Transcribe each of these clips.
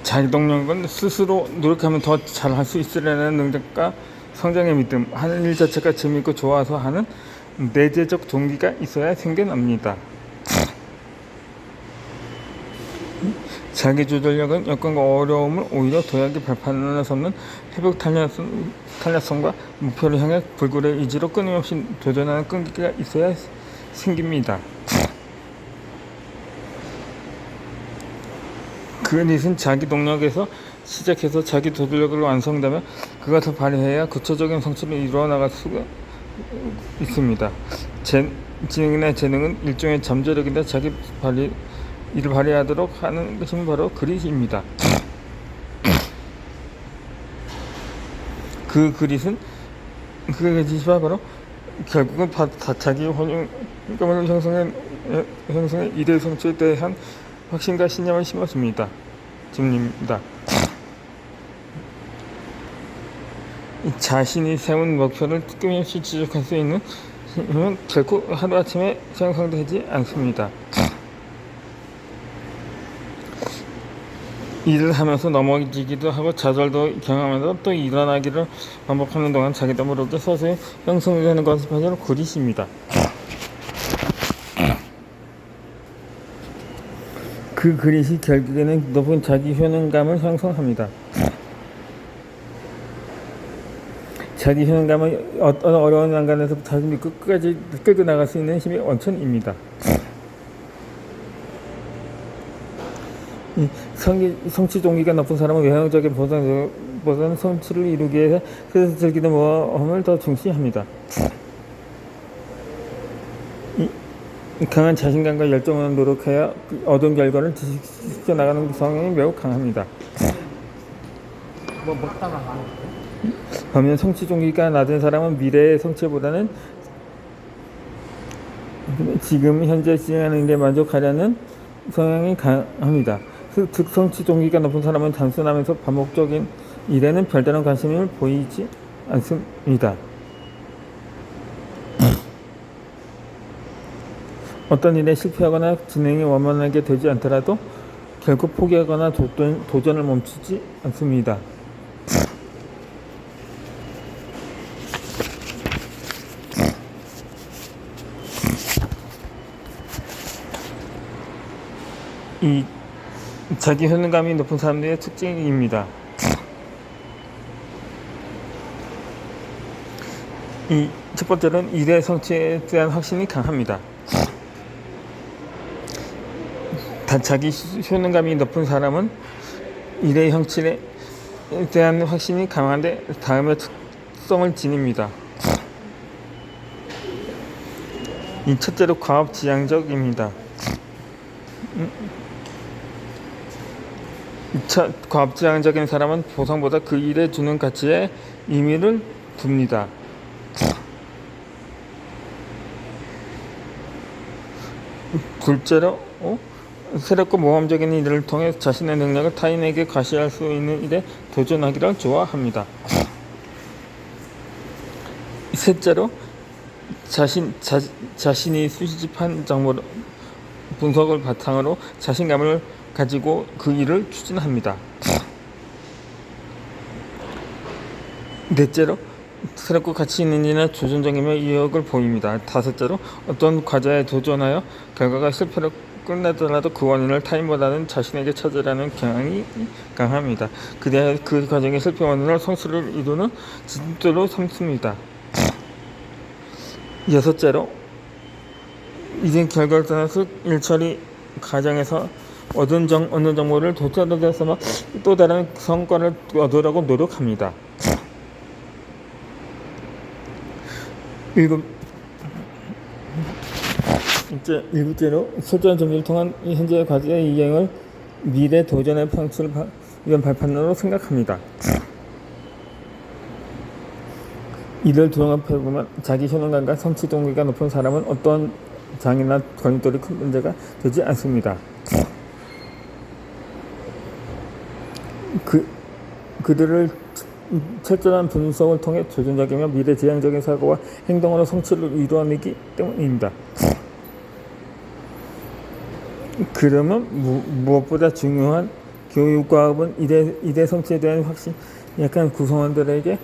자기동력은 스스로 노력하면 더 잘할 수 있으려는 능력과 성장의 믿음, 하는 일 자체가 재미있고 좋아서 하는 내재적 동기가 있어야 생겨납니다. 자기조절력은 여건과 어려움을 오히려 도약의 발판을 삼는 회복 탄력성과 목표를 향해 불굴의 의지로 끊임없이 도전하는 끈기가 있어야 생깁니다. 그 닛은 자기 동력에서 시작해서 자기 조절력을 완성되면 그것을 발휘해야 구체적인 성취를 이루어 나갈 수가 있습니다. 지능이나 재능은 일종의 잠재력인데 자기 이를 발휘하도록 하는 것이 바로 그릿입니다. 그 그릿이 바로 결국은 자기 혼용감을 형성의 이대 성취에 대한 확신과 신념을 심었습니다. 자신이 세운 목표를 끊임없이 지속할 수 있는 힘은 결코 하루아침에 형성되지 않습니다. 일을 하면서 넘어지기도 하고 좌절도 경험하면서 또 일어나기를 반복하는 동안 자기도 모르게 서서히 형성되는 것이 바로 그릿입니다. 그 그릿이 결국에는 높은 자기 효능감을 형성합니다. 자기 효능감은 어떤 어려운 난간에서 자기 믿고 끝까지 끌고 나갈 수 있는 힘의 원천입니다. 성취 동기가 높은 사람은 외형적인 보상보다는 성취를 이루기 위해서 스스로 즐기는 모험을 더 중시합니다. 강한 자신감과 열정으로 노력하여 얻은 결과를 지속시켜 나가는 성향이 매우 강합니다. 반면 성취 동기가 낮은 사람은 미래의 성취보다는 지금 현재 진행하는 일에 만족하려는 성향이 강합니다. 즉 성취 동기가 높은 사람은 단순하면서 반복적인 일에는 별다른 관심을 보이지 않습니다. 어떤 일에 실패하거나 진행이 원만하게 되지 않더라도 결코 포기하거나 도전을 멈추지 않습니다. 이 자기 효능감이 높은 사람들의 특징입니다. 이 첫 번째는 일의 성취에 대한 확신이 강합니다. 자기 효능감이 높은 사람은 일의 형질에 대한 확신이 강한데 다음의 특성을 지닙니다. 이 첫째로 과업지향적입니다. 과업지향적인 사람은 보상보다 그 일에 주는 가치에 의미를 둡니다. 둘째로 새롭고 모험적인 일을 통해 자신의 능력을 타인에게 과시할 수 있는 일에 도전하기를 좋아합니다. 셋째로 자신이 수집한 정보 분석을 바탕으로 자신감을 가지고 그 일을 추진합니다. 넷째로 새롭고 가치 있는 일에 도전적이며 의욕을 보입니다. 다섯째로 어떤 과제에 도전하여 결과가 실패로 끝나더라도 그 원인을 타인보다는 자신에게 찾으려는 경향이 강합니다. 그래야 그 과정의 실패 원인을 성취를 이루는 진도로 삼습니다. 여섯째로 이전 결과를 떠나서 일처리 과정에서 얻은 정보를 도처에서 또 다른 성과를 얻으려고 노력합니다. 일곱째로 철저한 준비를 통한 현재의 과제의 이행을 미래 도전의 방출을 위한 발판으로 생각합니다. 이를 종합해보면 자기 효능감과 성취 동기가 높은 사람은 어떤 장애나 걸림돌이 큰 문제가 되지 않습니다. 그들을 철저한 분석을 통해 도전적이며 미래지향적인 사고와 행동으로 성취를 이루어내기 때문입니다. 그러면 무엇보다 중요한 교육과업은 이대 성취에 대한 확신, 약한 구성원들에게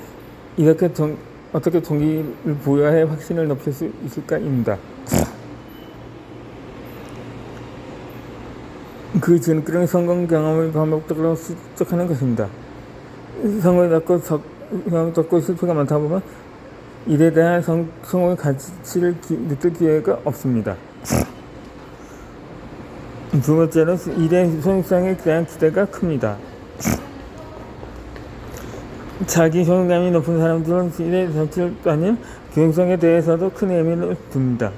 어떻게 동기를 부여해 확신을 높일 수 있을까입니다. 그 전ቅ은 성공 경험을 반복적으로 습득하는 것입니다. 성공을 겪고 실패가 많다 보면 일에 대한 성공의 가치를 느낄 기회가 없습니다. 두 번째로 일의 효율성에 대한 기대가 큽니다. 자기 효능감이 높은 사람들은 일의 성취를 아닌 교육성에 대해서도 큰 의미를 둡니다.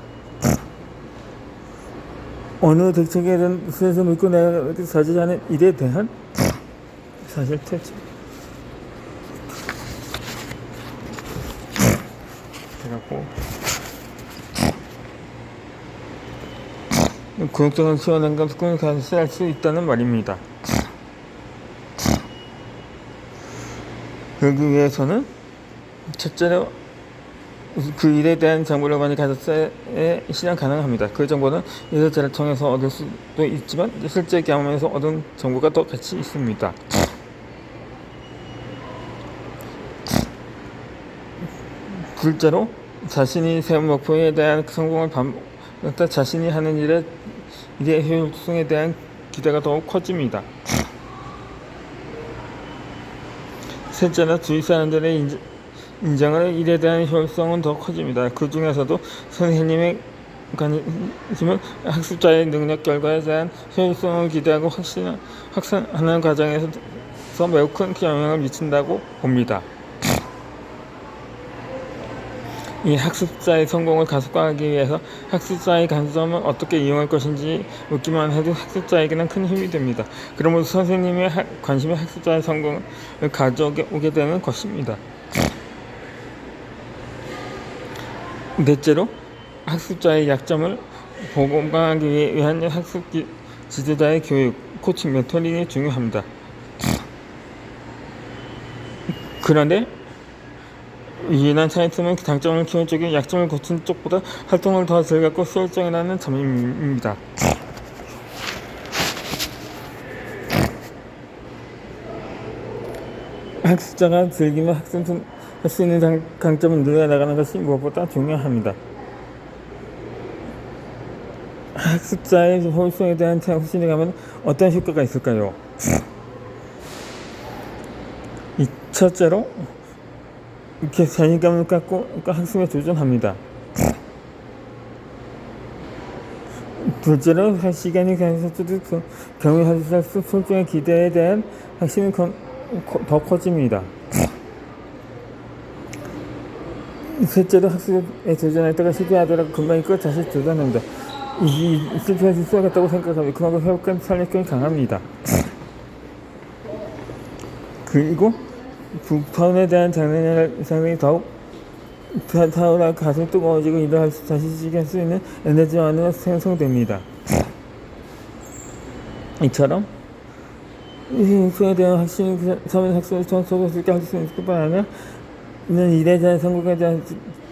어느 대책에 대해서 믿고 내가 하는 일에 대한 사실 퇴치. 그래갖고 교육성을 키워낸 것 꿈을 관찰할 수 있다는 말입니다. 그러기 위해서는 첫째로 그 일에 대한 정보를 많이 가졌어야 실현 가능합니다. 그 정보는 리서치를 통해서 얻을 수도 있지만 실제 경험에서 얻은 정보가 더 가치 있습니다. 둘째로 자신이 세운 목표에 대한 성공을 반복하다 자신이 하는 일의 효율성에 대한 기대가 더욱 커집니다. 셋째로 주위 사람들의 인정으로 일에 대한 효율성은 더 커집니다. 그 중에서도 선생님의 관심은 학습자의 능력 결과에 대한 효율성을 기대하고 확산하는 과정에서 매우 큰 영향을 미친다고 봅니다. 이 학습자의 성공을 가속화하기 위해서 학습자의 관점을 어떻게 이용할 것인지 묻기만 해도 학습자에게는 큰 힘이 됩니다. 그러므로 선생님의 관심이 학습자의 성공을 가져오게 되는 것입니다. 넷째로 학습자의 약점을 보강하기 위한 학습 지도자의 교육, 코칭, 멘토링이 중요합니다. 그런데 유연한 차이점은 장점을 키운 쪽이 약점을 고친 쪽보다 활동을 더 즐겁고 효율적이라는 점입니다. 학습자가 즐기며 학습할 수 있는 강점을 늘려나가는 것이 무엇보다 중요합니다. 학습자의 효율성에 대한 확신이 가면 어떤 효과가 있을까요? 첫째로 이렇게 자신감을 갖고 학습에 도전합니다. 둘째로 시간이 가면서도 경험할 수 설정의 기대에 대한 확신이 더 커집니다. 셋째로 학습에 도전했다가 실패하더라도 금방 잊고 다시 도전합니다. 실패할 수 있겠다고 생각하면 그만큼 회복감, 탄력성이 강합니다. 그리고 북한에 대한 장래에 더욱 타오르고 가슴이 뜨거워지고 일을 다시 시작할 수 있는 에너지와 안으로 생성됩니다. 이처럼 효율성에 대한 확신이 처음에 학습을 속을 수 있게 할 수 있을 뿐 아니라 이는 일에 대한 성공에 대한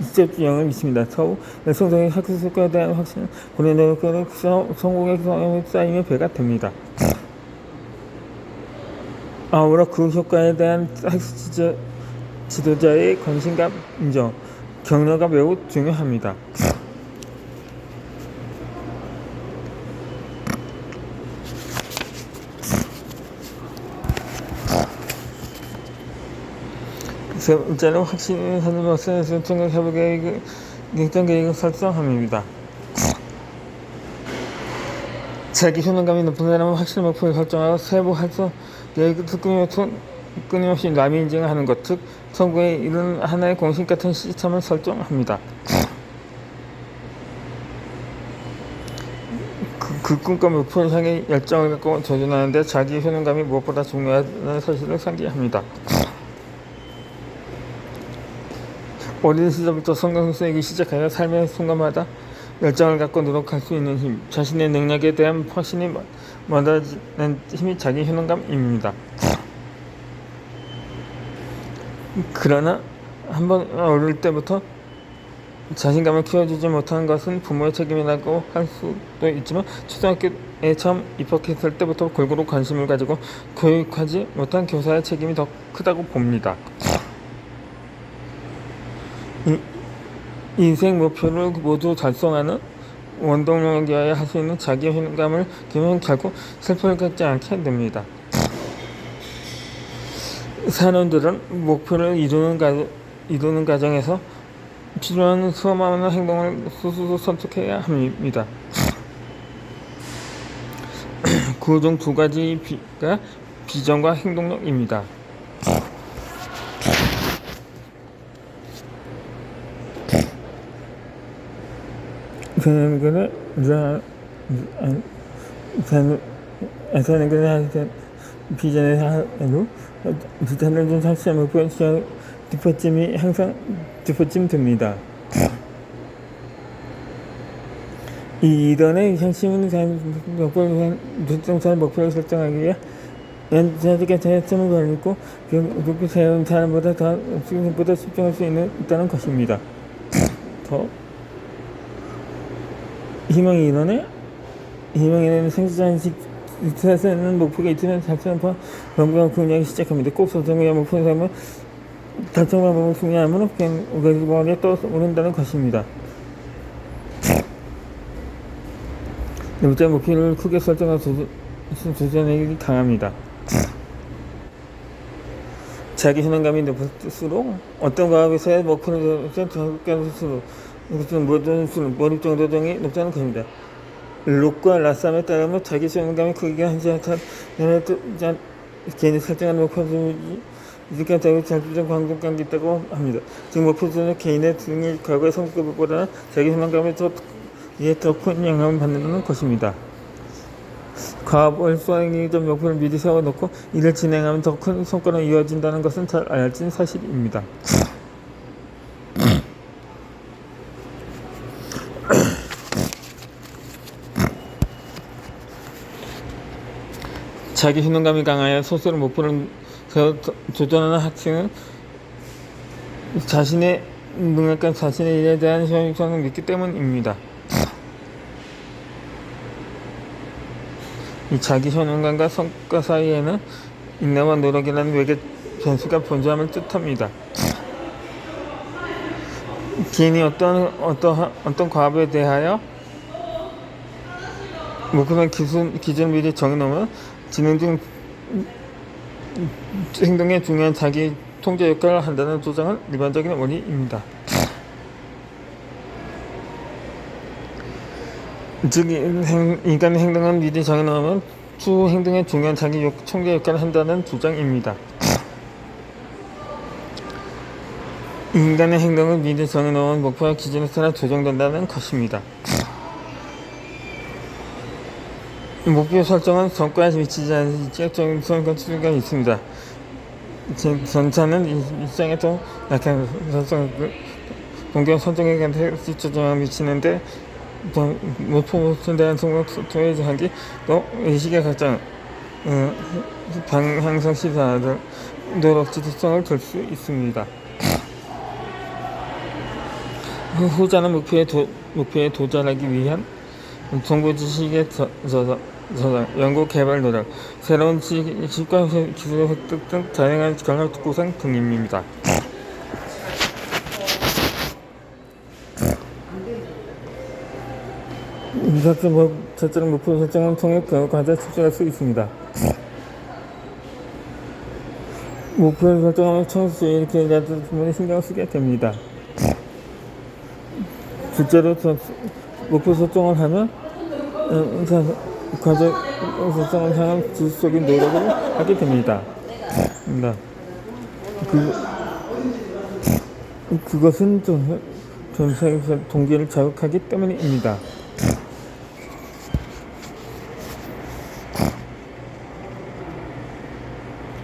직접 영향을 미칩니다. 처우 성공의 학습 효과에 대한 확신은 본인의 노력으로 성공의 경험이 쌓이며 배가 됩니다. 아울러 그 효과에 대한 학습 지도자의 관심과 인정, 격려가 매우 중요합니다. 세 번째로 확신을 하는 것은 생각 회복 계획을 설정합니다. 자기 효능감이 높은 사람은 확실 목표를 설정하고 세부 활동 계획을 끊임없이 남이 인증을 하는 것, 즉 성공에 이르는 하나의 공식 같은 시스템을 설정합니다. 그 꿈과 목표를 향해 열정을 갖고 도전하는데 자기 효능감이 무엇보다 중요하다는 사실을 상기합니다. 어린 시절부터 성공세기 시작하여 삶의 순간마다 열정을 갖고 노력할 수 있는 힘, 자신의 능력에 대한 확신이 많아지는 힘이 자기 효능감입니다. 그러나 한번 어릴 때부터 자신감을 키워주지 못하는 것은 부모의 책임이라고 할 수도 있지만 초등학교에 처음 입학했을 때부터 골고루 관심을 가지고 교육하지 못한 교사의 책임이 더 크다고 봅니다. 인생 목표를 모두 달성하는 원동력이어야 할 수 있는 자기 효능감을 기르면 결코 슬픔을 갖지 않게 됩니다. 사람들은 목표를 이루는 과정에서 필요한 수많은 행동을 스스로 선택해야 합니다. 그 중 두 가지가 비전과 행동력입니다. 비전을 하고 비전을 좀 설치한 목표 뒷받침이 항상 뒷받침 됩니다. 이 이론의 현실은 목표를 설정하기 위해 자기가 자율성을 가지고 목표 세운 사람보다 지금보다 집중할 수 있다는 것입니다. 더 희망의 이론은 생산식 세상에는 목표가 있지만 달성 방법을 공략하기 시작합니다. 꼭 설정해야 목표를 세우면 달성 방법을 공략하면 머리에 떠오른다는 것입니다. 일단 목표를 크게 설정하고 도전하기 강합니다. 자기 효능감이 높을수록 어떤 과학에서의 목표를 정확할수록 몰입 정도등이 높다는 것입니다. 록과 라삼에 따르면 자기 효능감이 크기가 한시한탄 개인이 설정한 목표를 이직한 자기적 관계가 있다고 합니다. 즉 목표는 개인의 등의 과거의 성격보다는 자기 효능감에 더 큰 영향을 받는 것입니다. 과업을 수행하기 전 목표를 미리 세워놓고 이를 진행하면 더 큰 성과로 이어진다는 것은 잘 알려진 사실입니다. 자기 효능감이 강하여 스스로 목표를 도전하는 학생은 자신의 능력과 자신의 일에 대한 효율성을 믿기 때문입니다. 이 자기 효능감과 성과 사이에는 인내와 노력이라는 외계 변수가 존재함을 뜻합니다. 개인이 어떤 과업에 대하여 목표나 기준을 미리 정해놓으면 진행 중 행동에 중요한 자기 통제 역할을 한다는 주장은 일반적인 원리입니다. 즉 인간의 행동은 미리 정해놓으면 추후 행동에 중요한 자기 통제 역할을 한다는 주장입니다. 인간의 행동은 미리 정해놓은 목표와 기준에 따라 조정된다는 것입니다. 목표 설정은 성과에 미치지 않는 지역적인 수가 있습니다. 전차는 일상에 더 약한 동경 설정에 조정을 미치는데 목표에 대한 성공에 하기 또 의식의 결정 방향성 시사 등 노력 지속성을 줄 수 있습니다. 후자는 목표에 도달하기 위한 정보 지식의 저장, 연구 개발 노력, 새로운 지식과 기술의 획득 등 다양한 경험 구상 등입니다. 실제로 목표 설정을 통해 과제에 집중할 수 있습니다. 목표를 설정하면 청소에 이렇게 분명히 신경을 쓰게 됩니다. 실제로 목표 설정을 하면 과제 설정을 향한 지속적인 노력을 하게 됩니다. 그것은 동기를 자극하기 때문입니다.